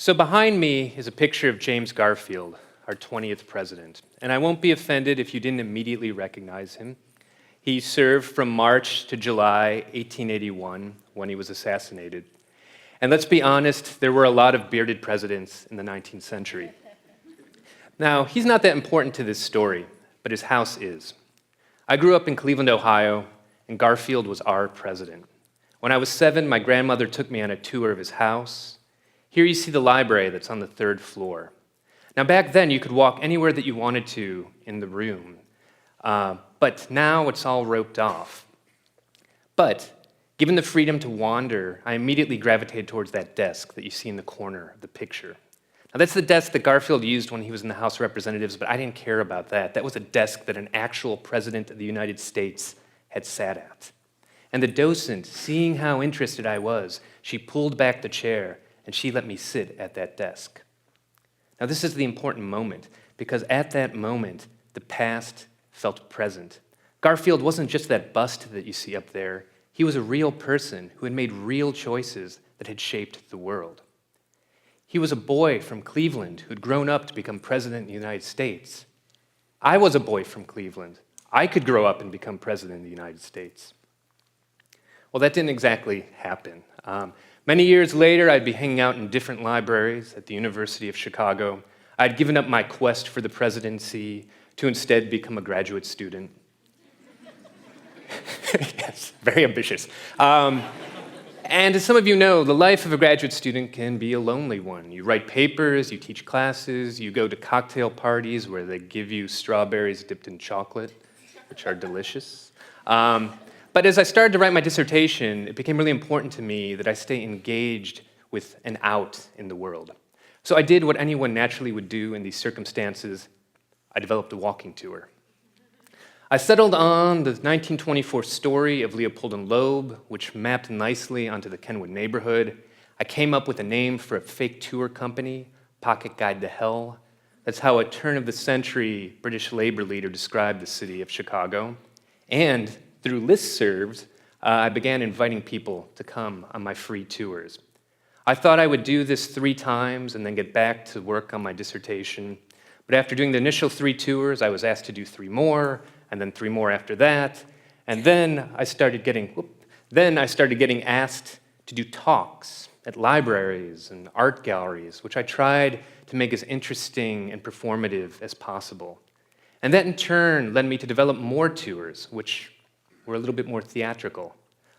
So behind me is a picture of James Garfield, our 20th president. And I won't be offended if you didn't immediately recognize him. He served from March to July 1881 when he was assassinated. And let's be honest, there were a lot of bearded presidents in the 19th century. Now, he's not that important to this story, but his house is. I grew up in Cleveland, Ohio, and Garfield was our president. When I was 7, my grandmother took me on a tour of his house. Here you see the library that's on the 3rd floor. Now, back then, you could walk anywhere that you wanted to in the room, but now it's all roped off. But given the freedom to wander, I immediately gravitated towards that desk that you see in the corner of the picture. Now, that's the desk that Garfield used when he was in the House of Representatives, but I didn't care about that. That was a desk that an actual president of the United States had sat at. And the docent, seeing how interested I was, she pulled back the chair and she let me sit at that desk. Now, this is the important moment, because at that moment, the past felt present. Garfield wasn't just that bust that you see up there. He was a real person who had made real choices that had shaped the world. He was a boy from Cleveland who'd grown up to become president of the United States. I was a boy from Cleveland. I could grow up and become president of the United States. Well, that didn't exactly happen. Many years later, I'd be hanging out in different libraries at the University of Chicago. I'd given up my quest for the presidency to instead become a graduate student. Yes, very ambitious. And as some of you know, the life of a graduate student can be a lonely one. You write papers, you teach classes, you go to cocktail parties where they give you strawberries dipped in chocolate, which are delicious. But as I started to write my dissertation, it became really important to me that I stay engaged with and out in the world. So I did what anyone naturally would do in these circumstances. I developed a walking tour. I settled on the 1924 story of Leopold and Loeb, which mapped nicely onto the Kenwood neighborhood. I came up with a name for a fake tour company, Pocket Guide to Hell. That's how a turn-of-the-century British labor leader described the city of Chicago. And through listservs, I began inviting people to come on my free tours. I thought I would do this 3 times and then get back to work on my dissertation. But after doing the initial 3 tours, I was asked to do 3 more, and then 3 more after that. And then I started getting asked to do talks at libraries and art galleries, which I tried to make as interesting and performative as possible. And that in turn led me to develop more tours, which were a little bit more theatrical.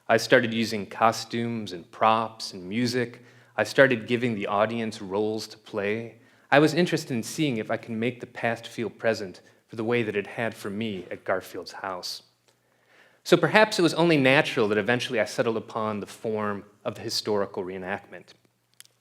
I started using costumes and props and music. I started giving the audience roles to play. I was interested in seeing if I can make the past feel present for the way that it had for me at Garfield's house. So perhaps it was only natural that eventually I settled upon the form of the historical reenactment.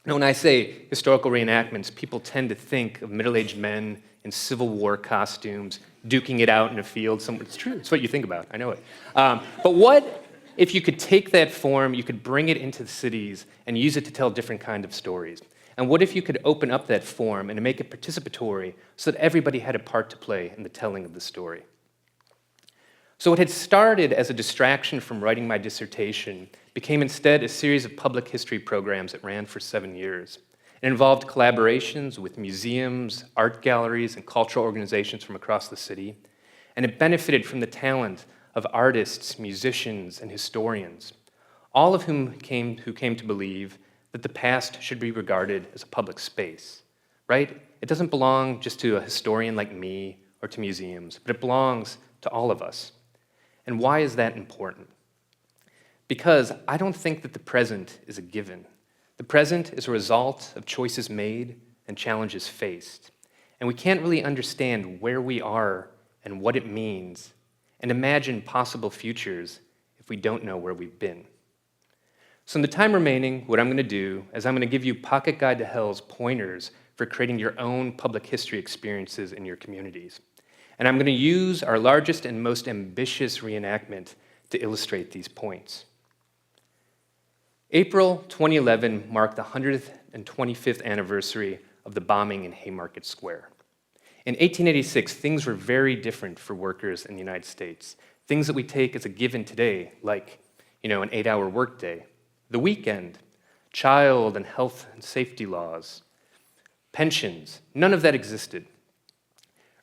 Now, when I say historical reenactments, people tend to think of middle-aged men in Civil War costumes, duking it out in a field somewhere. It's true, it's what you think about, I know it. But what if you could take that form, you could bring it into the cities and use it to tell different kinds of stories? And what if you could open up that form and make it participatory so that everybody had a part to play in the telling of the story? So what had started as a distraction from writing my dissertation became instead a series of public history programs that ran for 7 years. It involved collaborations with museums, art galleries, and cultural organizations from across the city, and it benefited from the talent of artists, musicians, and historians, all of whom came to believe that the past should be regarded as a public space, right? It doesn't belong just to a historian like me or to museums, but it belongs to all of us. And why is that important? Because I don't think that the present is a given. The present is a result of choices made and challenges faced. And we can't really understand where we are and what it means and imagine possible futures if we don't know where we've been. So in the time remaining, what I'm going to do is I'm going to give you Pocket Guide to Hell's pointers for creating your own public history experiences in your communities. And I'm going to use our largest and most ambitious reenactment to illustrate these points. April 2011 marked the 125th anniversary of the bombing in Haymarket Square. In 1886, things were very different for workers in the United States. Things that we take as a given today, like, an 8-hour workday, the weekend, child and health and safety laws, pensions, none of that existed.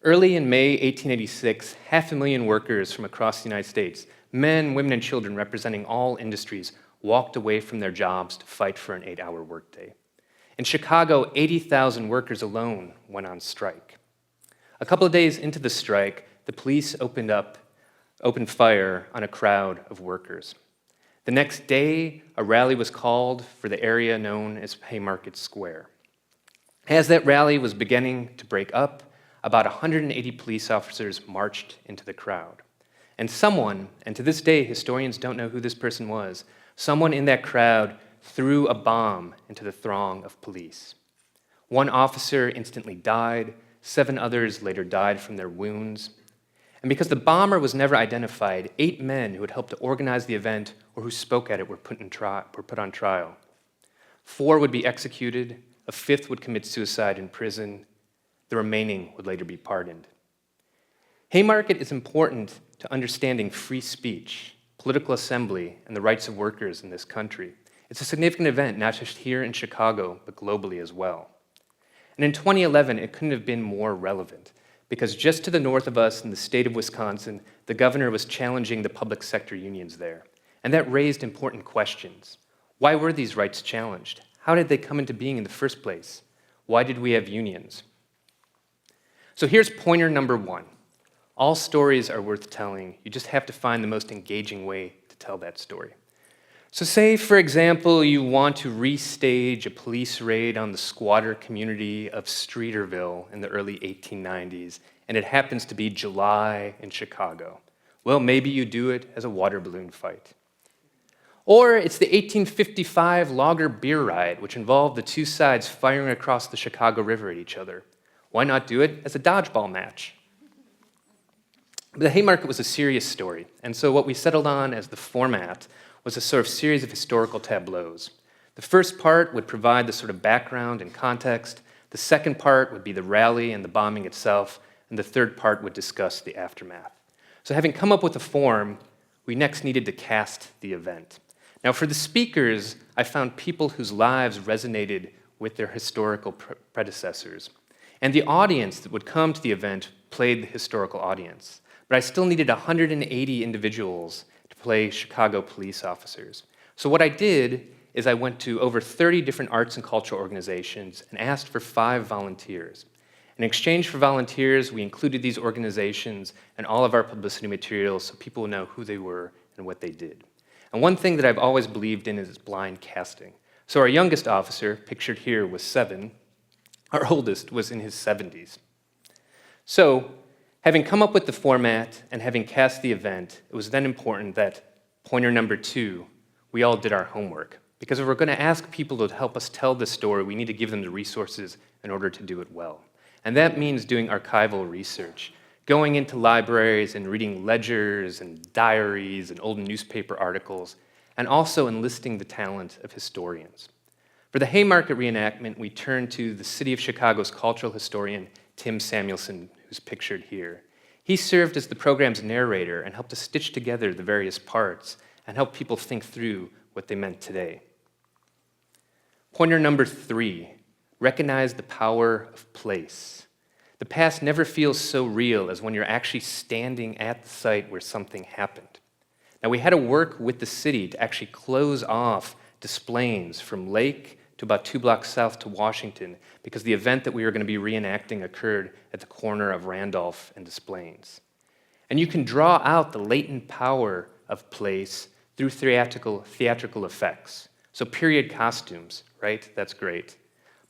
Early in May 1886, 500,000 workers from across the United States, men, women, and children representing all industries, walked away from their jobs to fight for an 8-hour workday. In Chicago, 80,000 workers alone went on strike. A couple of days into the strike, the police opened fire on a crowd of workers. The next day, a rally was called for the area known as Haymarket Square. As that rally was beginning to break up, about 180 police officers marched into the crowd. And someone, and to this day historians don't know who this person was, someone in that crowd threw a bomb into the throng of police. One officer instantly died, 7 others later died from their wounds. And because the bomber was never identified, 8 men who had helped to organize the event or who spoke at it were put on trial. 4 would be executed, a 5th would commit suicide in prison, the remaining would later be pardoned. Haymarket is important to understanding free speech, political assembly, and the rights of workers in this country. It's a significant event, not just here in Chicago, but globally as well. And in 2011, it couldn't have been more relevant, because just to the north of us in the state of Wisconsin, the governor was challenging the public sector unions there. And that raised important questions. Why were these rights challenged? How did they come into being in the first place? Why did we have unions? So here's pointer number 1. All stories are worth telling. You just have to find the most engaging way to tell that story. So say, for example, you want to restage a police raid on the squatter community of Streeterville in the early 1890s, and it happens to be July in Chicago. Well, maybe you do it as a water balloon fight. Or it's the 1855 Lager beer riot, which involved the two sides firing across the Chicago River at each other. Why not do it as a dodgeball match? But the Haymarket was a serious story, and so what we settled on as the format was a sort of series of historical tableaus. The first part would provide the sort of background and context, the second part would be the rally and the bombing itself, and the third part would discuss the aftermath. So having come up with a form, we next needed to cast the event. Now for the speakers, I found people whose lives resonated with their historical predecessors. And the audience that would come to the event played the historical audience. But I still needed 180 individuals to play Chicago police officers. So what I did is I went to over 30 different arts and cultural organizations and asked for 5 volunteers. In exchange for volunteers, we included these organizations in all of our publicity materials so people would know who they were and what they did. And one thing that I've always believed in is blind casting. So our youngest officer, pictured here, was 7. Our oldest was in his 70s. So, having come up with the format and having cast the event, it was then important that, pointer number 2, we all did our homework. Because if we're going to ask people to help us tell the story, we need to give them the resources in order to do it well. And that means doing archival research, going into libraries and reading ledgers and diaries and old newspaper articles, and also enlisting the talent of historians. For the Haymarket reenactment, we turned to the city of Chicago's cultural historian, Tim Samuelson, who's pictured here. He served as the program's narrator and helped to stitch together the various parts and help people think through what they meant today. Pointer number 3, recognize the power of place. The past never feels so real as when you're actually standing at the site where something happened. Now, we had to work with the city to actually close off Desplaines from Lake to about 2 blocks south to Washington because the event that we were going to be reenacting occurred at the corner of Randolph and Desplaines. And you can draw out the latent power of place through theatrical effects. So period costumes, right? That's great.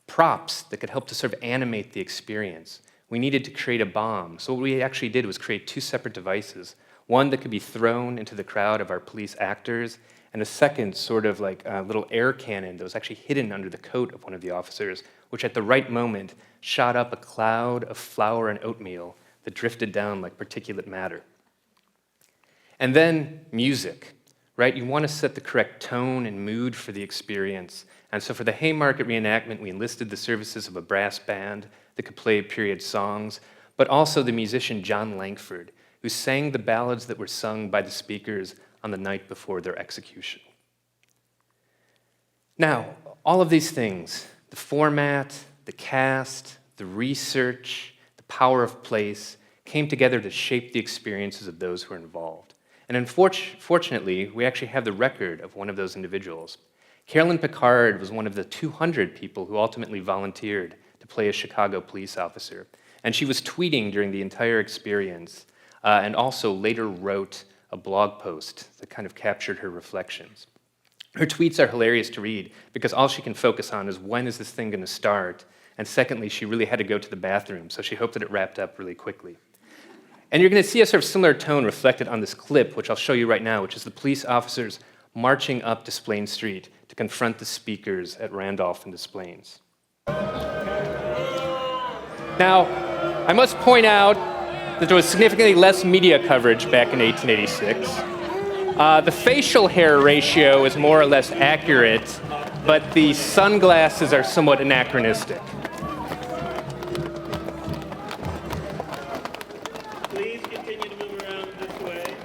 Props that could help to sort of animate the experience. We needed to create a bomb. So what we actually did was create 2 separate devices. One that could be thrown into the crowd of our police actors, and a second sort of like a little air cannon that was actually hidden under the coat of one of the officers, which at the right moment shot up a cloud of flour and oatmeal that drifted down like particulate matter. And then music, right? You want to set the correct tone and mood for the experience. And so for the Haymarket reenactment, we enlisted the services of a brass band that could play period songs, but also the musician John Langford, who sang the ballads that were sung by the speakers on the night before their execution. Now, all of these things, the format, the cast, the research, the power of place came together to shape the experiences of those who were involved. And unfortunately, we actually have the record of one of those individuals. Carolyn Picard was one of the 200 people who ultimately volunteered to play a Chicago police officer. And she was tweeting during the entire experience and also later wrote a blog post that kind of captured her reflections. Her tweets are hilarious to read because all she can focus on is when is this thing going to start? And secondly, she really had to go to the bathroom, so she hoped that it wrapped up really quickly. And you're going to see a sort of similar tone reflected on this clip, which I'll show you right now, which is the police officers marching up Desplaines Street to confront the speakers at Randolph and Desplaines. Now, I must point out that there was significantly less media coverage back in 1886. The facial hair ratio is more or less accurate, but the sunglasses are somewhat anachronistic. Please continue to move around this way.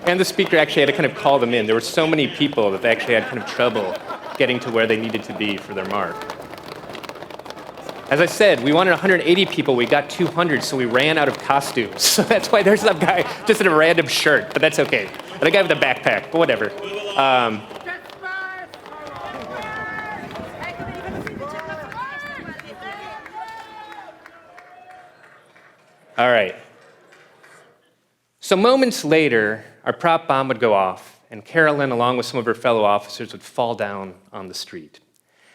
And the speaker actually had to kind of call them in. There were so many people that they actually had kind of trouble getting to where they needed to be for their mark. As I said, we wanted 180 people, we got 200, so we ran out of costumes. So that's why there's some guy just in a random shirt, but that's okay. And a guy with a backpack, but whatever. All right. So moments later, our prop bomb would go off, and Carolyn, along with some of her fellow officers, would fall down on the street.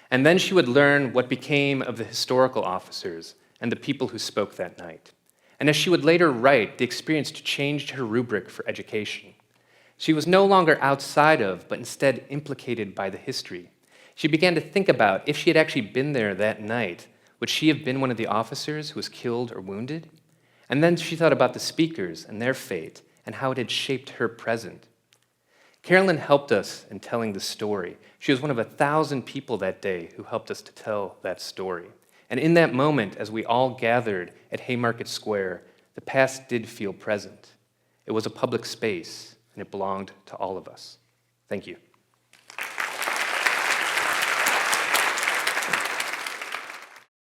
And then she would learn what became of the historical officers and the people who spoke that night. And as she would later write, the experience changed her rubric for education. She was no longer outside of, but instead implicated by the history. She began to think about if she had actually been there that night, would she have been one of the officers who was killed or wounded? And then she thought about the speakers and their fate and how it had shaped her present. Carolyn helped us in telling the story. She was one of 1,000 people that day who helped us to tell that story. And in that moment, as we all gathered at Haymarket Square, the past did feel present. It was a public space, and it belonged to all of us. Thank you.